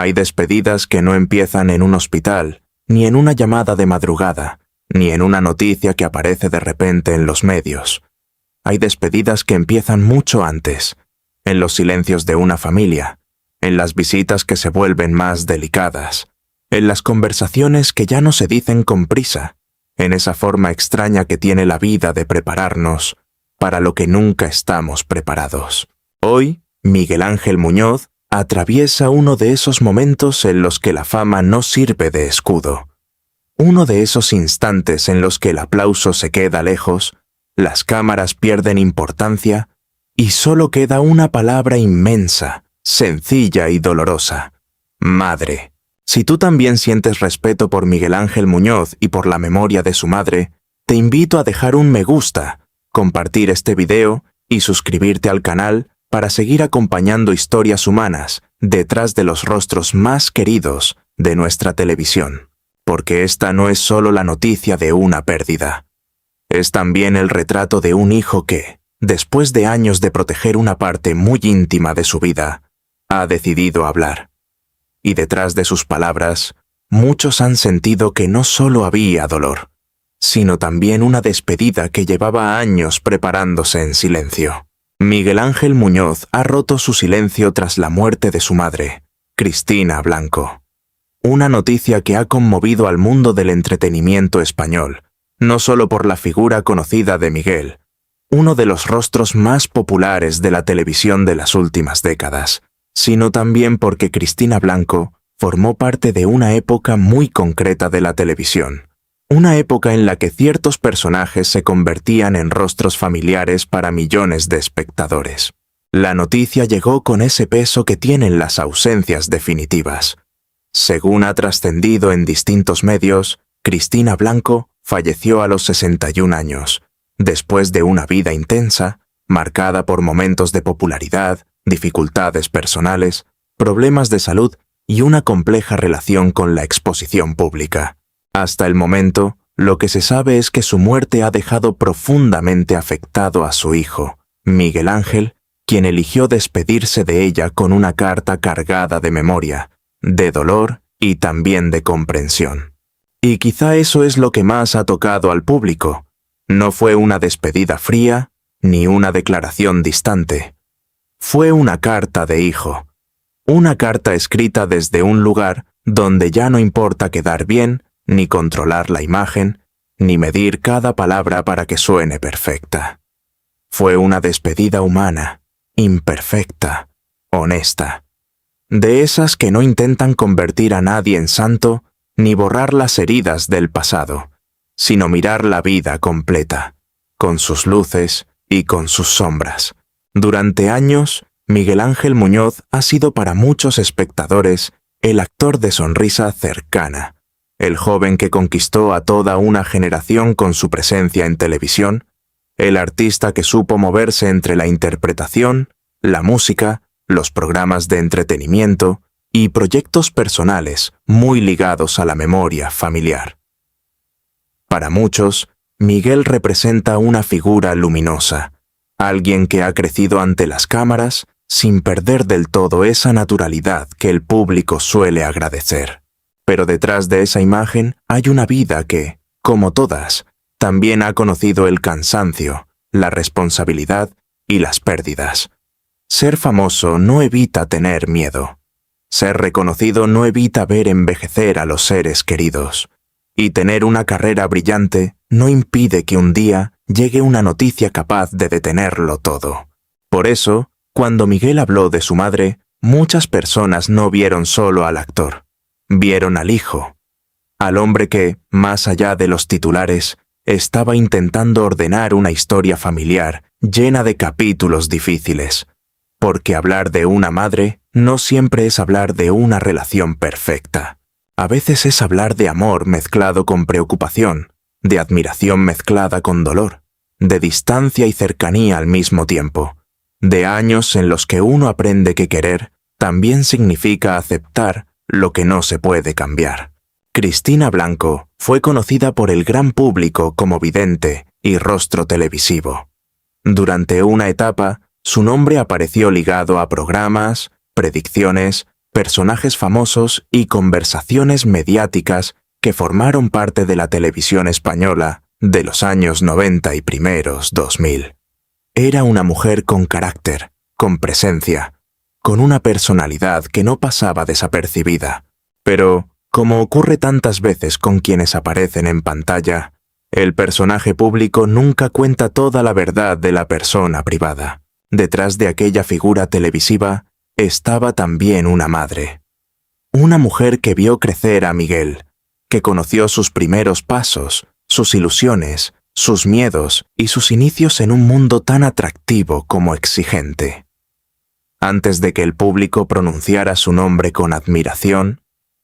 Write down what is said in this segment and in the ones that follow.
Hay despedidas que no empiezan en un hospital, ni en una llamada de madrugada, ni en una noticia que aparece de repente en los medios. Hay despedidas que empiezan mucho antes, en los silencios de una familia, en las visitas que se vuelven más delicadas, en las conversaciones que ya no se dicen con prisa, en esa forma extraña que tiene la vida de prepararnos para lo que nunca estamos preparados. Hoy, Miguel Ángel Muñoz atraviesa uno de esos momentos en los que la fama no sirve de escudo. Uno de esos instantes en los que el aplauso se queda lejos, las cámaras pierden importancia y solo queda una palabra inmensa, sencilla y dolorosa: madre. Si tú también sientes respeto por Miguel Ángel Muñoz y por la memoria de su madre, te invito a dejar un me gusta, compartir este video y suscribirte al canal para seguir acompañando historias humanas detrás de los rostros más queridos de nuestra televisión. Porque esta no es solo la noticia de una pérdida. Es también el retrato de un hijo que, después de años de proteger una parte muy íntima de su vida, ha decidido hablar. Y detrás de sus palabras, muchos han sentido que no solo había dolor, sino también una despedida que llevaba años preparándose en silencio. Miguel Ángel Muñoz ha roto su silencio tras la muerte de su madre, Cristina Blanco. Una noticia que ha conmovido al mundo del entretenimiento español, no solo por la figura conocida de Miguel, uno de los rostros más populares de la televisión de las últimas décadas, sino también porque Cristina Blanco formó parte de una época muy concreta de la televisión. Una época en la que ciertos personajes se convertían en rostros familiares para millones de espectadores. La noticia llegó con ese peso que tienen las ausencias definitivas. Según ha trascendido en distintos medios, Cristina Blanco falleció a los 61 años, después de una vida intensa, marcada por momentos de popularidad, dificultades personales, problemas de salud y una compleja relación con la exposición pública. Hasta el momento, lo que se sabe es que su muerte ha dejado profundamente afectado a su hijo, Miguel Ángel, quien eligió despedirse de ella con una carta cargada de memoria, de dolor y también de comprensión. Y quizá eso es lo que más ha tocado al público. No fue una despedida fría, ni una declaración distante. Fue una carta de hijo. Una carta escrita desde un lugar donde ya no importa quedar bien, ni controlar la imagen, ni medir cada palabra para que suene perfecta. Fue una despedida humana, imperfecta, honesta. De esas que no intentan convertir a nadie en santo, ni borrar las heridas del pasado, sino mirar la vida completa, con sus luces y con sus sombras. Durante años, Miguel Ángel Muñoz ha sido para muchos espectadores el actor de sonrisa cercana, el joven que conquistó a toda una generación con su presencia en televisión, el artista que supo moverse entre la interpretación, la música, los programas de entretenimiento y proyectos personales muy ligados a la memoria familiar. Para muchos, Miguel representa una figura luminosa, alguien que ha crecido ante las cámaras sin perder del todo esa naturalidad que el público suele agradecer. Pero detrás de esa imagen hay una vida que, como todas, también ha conocido el cansancio, la responsabilidad y las pérdidas. Ser famoso no evita tener miedo. Ser reconocido no evita ver envejecer a los seres queridos. Y tener una carrera brillante no impide que un día llegue una noticia capaz de detenerlo todo. Por eso, cuando Miguel habló de su madre, muchas personas no vieron solo al actor. Vieron al hijo, al hombre que, más allá de los titulares, estaba intentando ordenar una historia familiar llena de capítulos difíciles. Porque hablar de una madre no siempre es hablar de una relación perfecta. A veces es hablar de amor mezclado con preocupación, de admiración mezclada con dolor, de distancia y cercanía al mismo tiempo, de años en los que uno aprende que querer también significa aceptar lo que no se puede cambiar. Cristina Blanco fue conocida por el gran público como vidente y rostro televisivo. Durante una etapa, su nombre apareció ligado a programas, predicciones, personajes famosos y conversaciones mediáticas que formaron parte de la televisión española de los años 90 y primeros 2000. Era una mujer con carácter, con presencia, con una personalidad que no pasaba desapercibida. Pero, como ocurre tantas veces con quienes aparecen en pantalla, el personaje público nunca cuenta toda la verdad de la persona privada. Detrás de aquella figura televisiva estaba también una madre. Una mujer que vio crecer a Miguel, que conoció sus primeros pasos, sus ilusiones, sus miedos y sus inicios en un mundo tan atractivo como exigente. Antes de que el público pronunciara su nombre con admiración,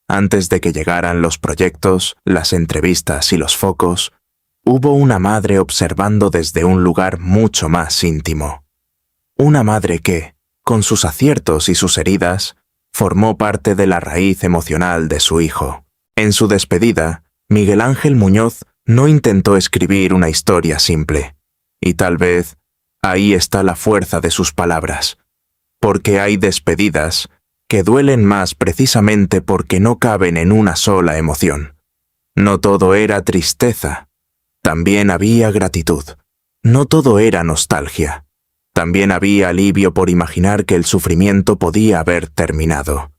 antes de que llegaran los proyectos, las entrevistas y los focos, hubo una madre observando desde un lugar mucho más íntimo. Una madre que, con sus aciertos y sus heridas, formó parte de la raíz emocional de su hijo. En su despedida, Miguel Ángel Muñoz no intentó escribir una historia simple, y tal vez ahí está la fuerza de sus palabras, porque hay despedidas que duelen más precisamente porque no caben en una sola emoción. No todo era tristeza, también había gratitud. No todo era nostalgia, también había alivio por imaginar que el sufrimiento podía haber terminado.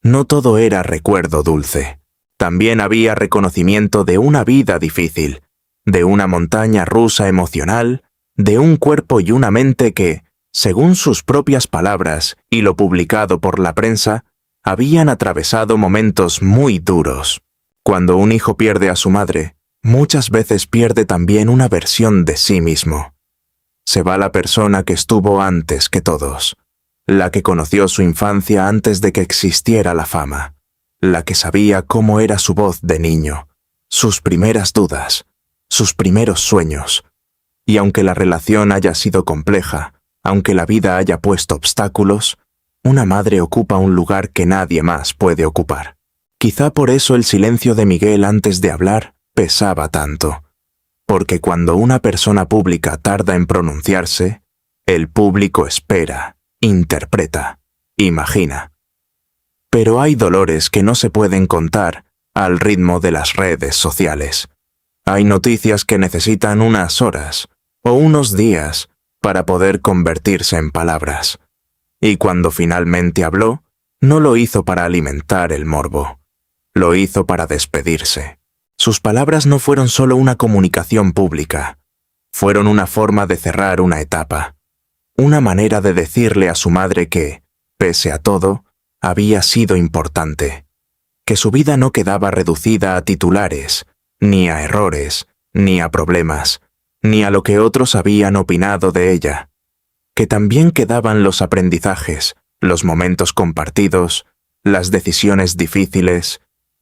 No todo era recuerdo dulce, también había reconocimiento de una vida difícil, de una montaña rusa emocional, de un cuerpo y una mente que, según sus propias palabras y lo publicado por la prensa, habían atravesado momentos muy duros. Cuando un hijo pierde a su madre, muchas veces pierde también una versión de sí mismo. Se va la persona que estuvo antes que todos, la que conoció su infancia antes de que existiera la fama, la que sabía cómo era su voz de niño, sus primeras dudas, sus primeros sueños. Y aunque la relación haya sido compleja, aunque la vida haya puesto obstáculos, una madre ocupa un lugar que nadie más puede ocupar. Quizá por eso el silencio de Miguel antes de hablar pesaba tanto, porque cuando una persona pública tarda en pronunciarse, el público espera, interpreta, imagina. Pero hay dolores que no se pueden contar al ritmo de las redes sociales. Hay noticias que necesitan unas horas o unos días para poder convertirse en palabras. Y cuando finalmente habló, no lo hizo para alimentar el morbo, lo hizo para despedirse. Sus palabras no fueron solo una comunicación pública, fueron una forma de cerrar una etapa, una manera de decirle a su madre que, pese a todo, había sido importante, que su vida no quedaba reducida a titulares, ni a errores, ni a problemas, ni a lo que otros habían opinado de ella, que también quedaban los aprendizajes, los momentos compartidos, las decisiones difíciles,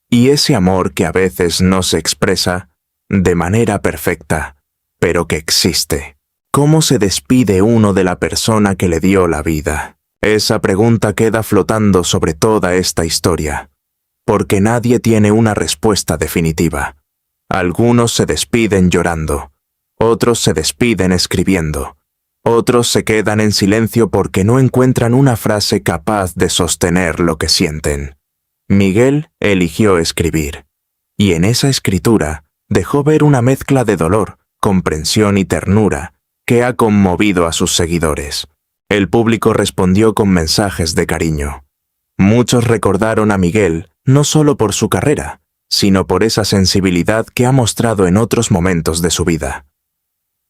y ese amor que a veces no se expresa de manera perfecta, pero que existe. ¿Cómo se despide uno de la persona que le dio la vida? Esa pregunta queda flotando sobre toda esta historia, porque nadie tiene una respuesta definitiva. Algunos se despiden llorando, otros se despiden escribiendo, otros se quedan en silencio porque no encuentran una frase capaz de sostener lo que sienten. Miguel eligió escribir, y en esa escritura dejó ver una mezcla de dolor, comprensión y ternura que ha conmovido a sus seguidores. El público respondió con mensajes de cariño. Muchos recordaron a Miguel no solo por su carrera, sino por esa sensibilidad que ha mostrado en otros momentos de su vida.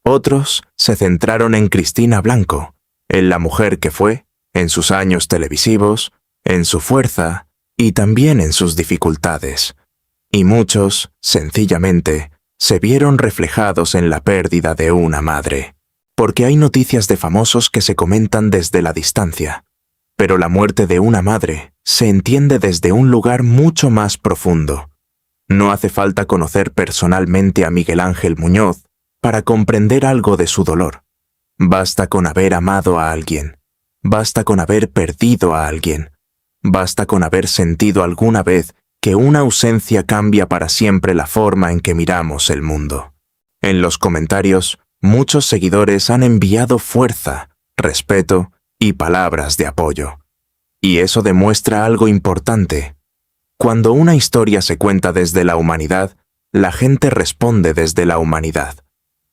Otros se centraron en Cristina Blanco, en la mujer que fue, en sus años televisivos, en su fuerza y también en sus dificultades. Y muchos, sencillamente, se vieron reflejados en la pérdida de una madre. Porque hay noticias de famosos que se comentan desde la distancia, pero la muerte de una madre se entiende desde un lugar mucho más profundo. No hace falta conocer personalmente a Miguel Ángel Muñoz para comprender algo de su dolor. Basta con haber amado a alguien, basta con haber perdido a alguien, basta con haber sentido alguna vez que una ausencia cambia para siempre la forma en que miramos el mundo. En los comentarios, muchos seguidores han enviado fuerza, respeto y palabras de apoyo. Y eso demuestra algo importante. Cuando una historia se cuenta desde la humanidad, la gente responde desde la humanidad,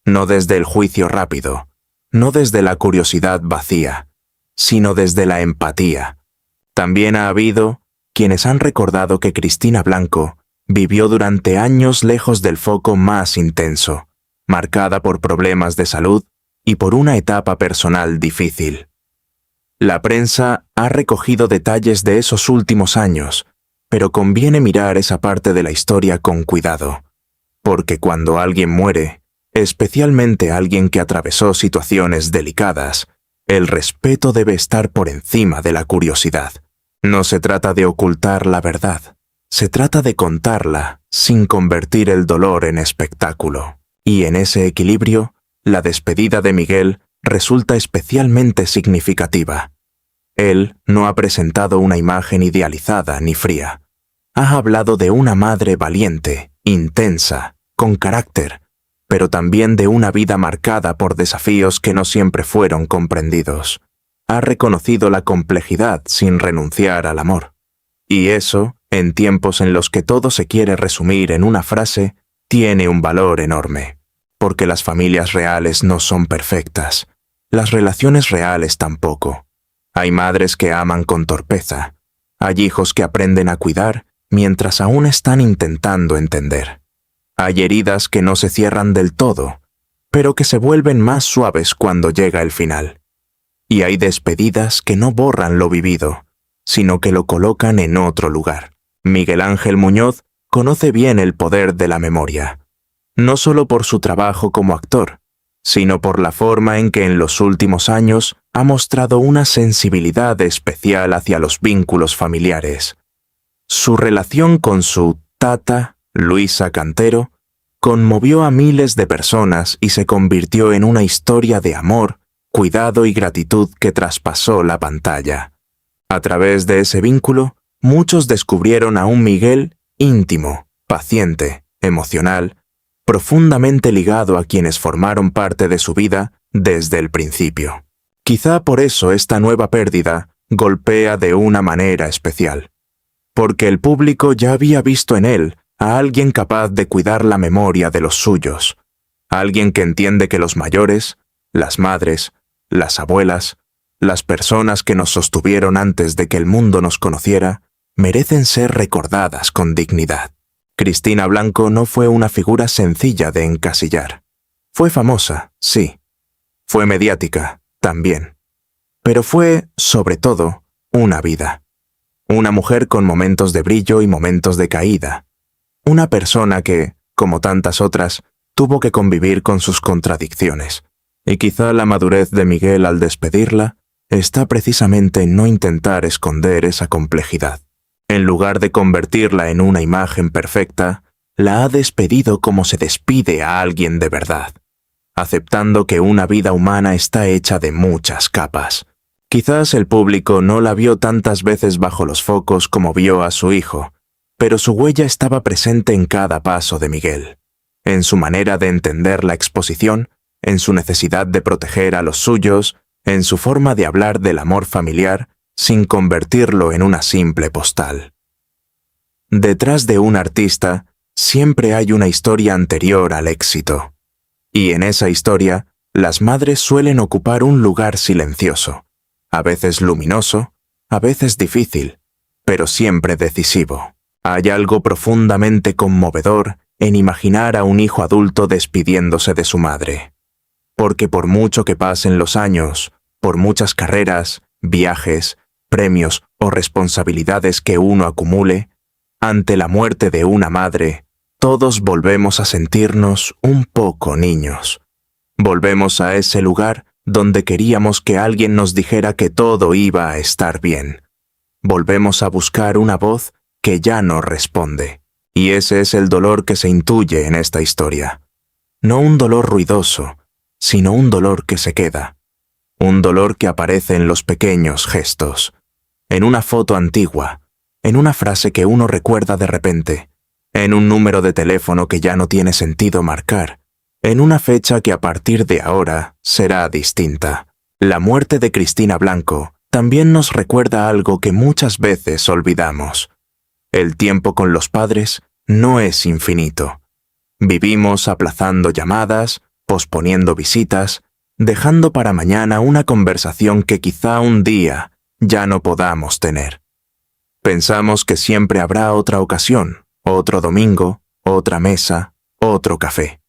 no desde el juicio rápido, no desde la curiosidad vacía, sino desde la empatía. También ha habido quienes han recordado que Cristina Blanco vivió durante años lejos del foco más intenso, marcada por problemas de salud y por una etapa personal difícil. La prensa ha recogido detalles de esos últimos años, pero conviene mirar esa parte de la historia con cuidado, porque cuando alguien muere, especialmente alguien que atravesó situaciones delicadas, el respeto debe estar por encima de la curiosidad. No se trata de ocultar la verdad, se trata de contarla sin convertir el dolor en espectáculo. Y en ese equilibrio, la despedida de Miguel resulta especialmente significativa. Él no ha presentado una imagen idealizada ni fría. Ha hablado de una madre valiente, intensa, con carácter, pero también de una vida marcada por desafíos que no siempre fueron comprendidos. Ha reconocido la complejidad sin renunciar al amor. Y eso, en tiempos en los que todo se quiere resumir en una frase, tiene un valor enorme. Porque las familias reales no son perfectas. Las relaciones reales tampoco. Hay madres que aman con torpeza. Hay hijos que aprenden a cuidar mientras aún están intentando entender. Hay heridas que no se cierran del todo, pero que se vuelven más suaves cuando llega el final. Y hay despedidas que no borran lo vivido, sino que lo colocan en otro lugar. Miguel Ángel Muñoz conoce bien el poder de la memoria, no solo por su trabajo como actor, sino por la forma en que en los últimos años ha mostrado una sensibilidad especial hacia los vínculos familiares. Su relación con su tata, Luisa Cantero, conmovió a miles de personas y se convirtió en una historia de amor, cuidado y gratitud que traspasó la pantalla. A través de ese vínculo, muchos descubrieron a un Miguel íntimo, paciente, emocional, profundamente ligado a quienes formaron parte de su vida desde el principio. Quizá por eso esta nueva pérdida golpea de una manera especial, porque el público ya había visto en él a alguien capaz de cuidar la memoria de los suyos, alguien que entiende que los mayores, las madres, las abuelas, las personas que nos sostuvieron antes de que el mundo nos conociera, merecen ser recordadas con dignidad. Cristina Blanco no fue una figura sencilla de encasillar. Fue famosa, sí. Fue mediática, también. Pero fue, sobre todo, una vida. Una mujer con momentos de brillo y momentos de caída. Una persona que, como tantas otras, tuvo que convivir con sus contradicciones. Y quizá la madurez de Miguel al despedirla está precisamente en no intentar esconder esa complejidad. En lugar de convertirla en una imagen perfecta, la ha despedido como se despide a alguien de verdad, aceptando que una vida humana está hecha de muchas capas. Quizás el público no la vio tantas veces bajo los focos como vio a su hijo, pero su huella estaba presente en cada paso de Miguel, en su manera de entender la exposición, en su necesidad de proteger a los suyos, en su forma de hablar del amor familiar, sin convertirlo en una simple postal. Detrás de un artista, siempre hay una historia anterior al éxito. Y en esa historia, las madres suelen ocupar un lugar silencioso, a veces luminoso, a veces difícil, pero siempre decisivo. Hay algo profundamente conmovedor en imaginar a un hijo adulto despidiéndose de su madre. Porque por mucho que pasen los años, por muchas carreras, viajes, premios o responsabilidades que uno acumule, ante la muerte de una madre, todos volvemos a sentirnos un poco niños. Volvemos a ese lugar donde queríamos que alguien nos dijera que todo iba a estar bien. Volvemos a buscar una voz que ya no responde. Y ese es el dolor que se intuye en esta historia. No un dolor ruidoso, sino un dolor que se queda. Un dolor que aparece en los pequeños gestos, en una foto antigua, en una frase que uno recuerda de repente, en un número de teléfono que ya no tiene sentido marcar, en una fecha que a partir de ahora será distinta. La muerte de Cristina Blanco también nos recuerda algo que muchas veces olvidamos. El tiempo con los padres no es infinito. Vivimos aplazando llamadas, posponiendo visitas, dejando para mañana una conversación que quizá un día ya no podamos tener. Pensamos que siempre habrá otra ocasión, otro domingo, otra mesa, otro café.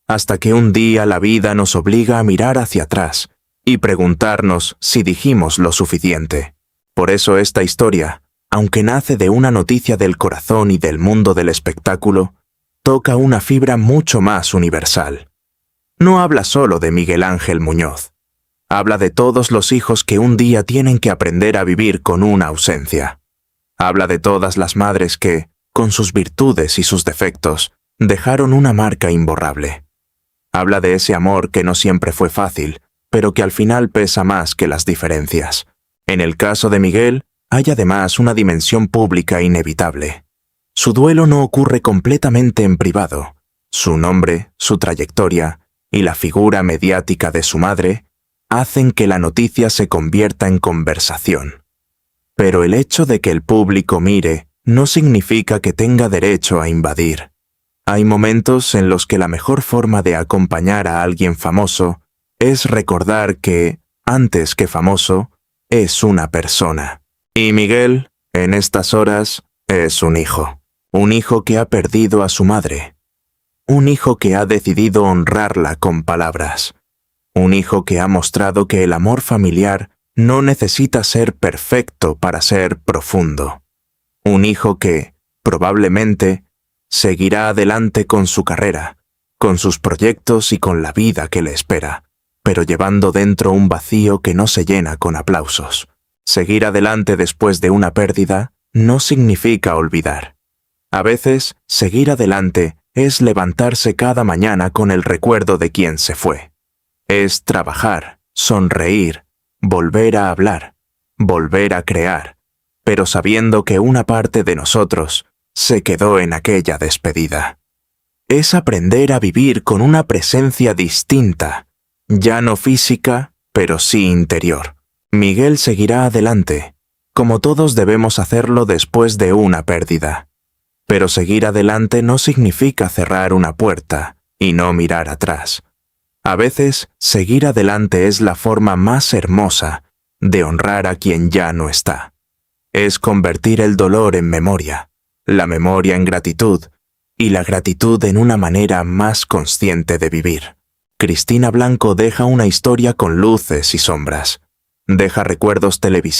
Hasta que un día la vida nos obliga a mirar hacia atrás y preguntarnos si dijimos lo suficiente. Por eso esta historia, aunque nace de una noticia del corazón y del mundo del espectáculo, toca una fibra mucho más universal. No habla solo de Miguel Ángel Muñoz. Habla de todos los hijos que un día tienen que aprender a vivir con una ausencia. Habla de todas las madres que, con sus virtudes y sus defectos, dejaron una marca imborrable. Habla de ese amor que no siempre fue fácil, pero que al final pesa más que las diferencias. En el caso de Miguel, hay además una dimensión pública inevitable. Su duelo no ocurre completamente en privado. Su nombre, su trayectoria y la figura mediática de su madre hacen que la noticia se convierta en conversación. Pero el hecho de que el público mire no significa que tenga derecho a invadir. Hay momentos en los que la mejor forma de acompañar a alguien famoso es recordar que, antes que famoso, es una persona. Y Miguel, en estas horas, es un hijo que ha perdido a su madre, un hijo que ha decidido honrarla con palabras, un hijo que ha mostrado que el amor familiar no necesita ser perfecto para ser profundo, un hijo que, probablemente, seguirá adelante con su carrera, con sus proyectos y con la vida que le espera, pero llevando dentro un vacío que no se llena con aplausos. Seguir adelante después de una pérdida no significa olvidar. A veces, seguir adelante es levantarse cada mañana con el recuerdo de quien se fue. Es trabajar, sonreír, volver a hablar, volver a crear, pero sabiendo que una parte de nosotros se quedó en aquella despedida. Es aprender a vivir con una presencia distinta, ya no física, pero sí interior. Miguel seguirá adelante, como todos debemos hacerlo después de una pérdida. Pero seguir adelante no significa cerrar una puerta y no mirar atrás. A veces, seguir adelante es la forma más hermosa de honrar a quien ya no está. Es convertir el dolor en memoria, la memoria en gratitud y la gratitud en una manera más consciente de vivir. Cristina Blanco deja una historia con luces y sombras. Deja recuerdos televisivos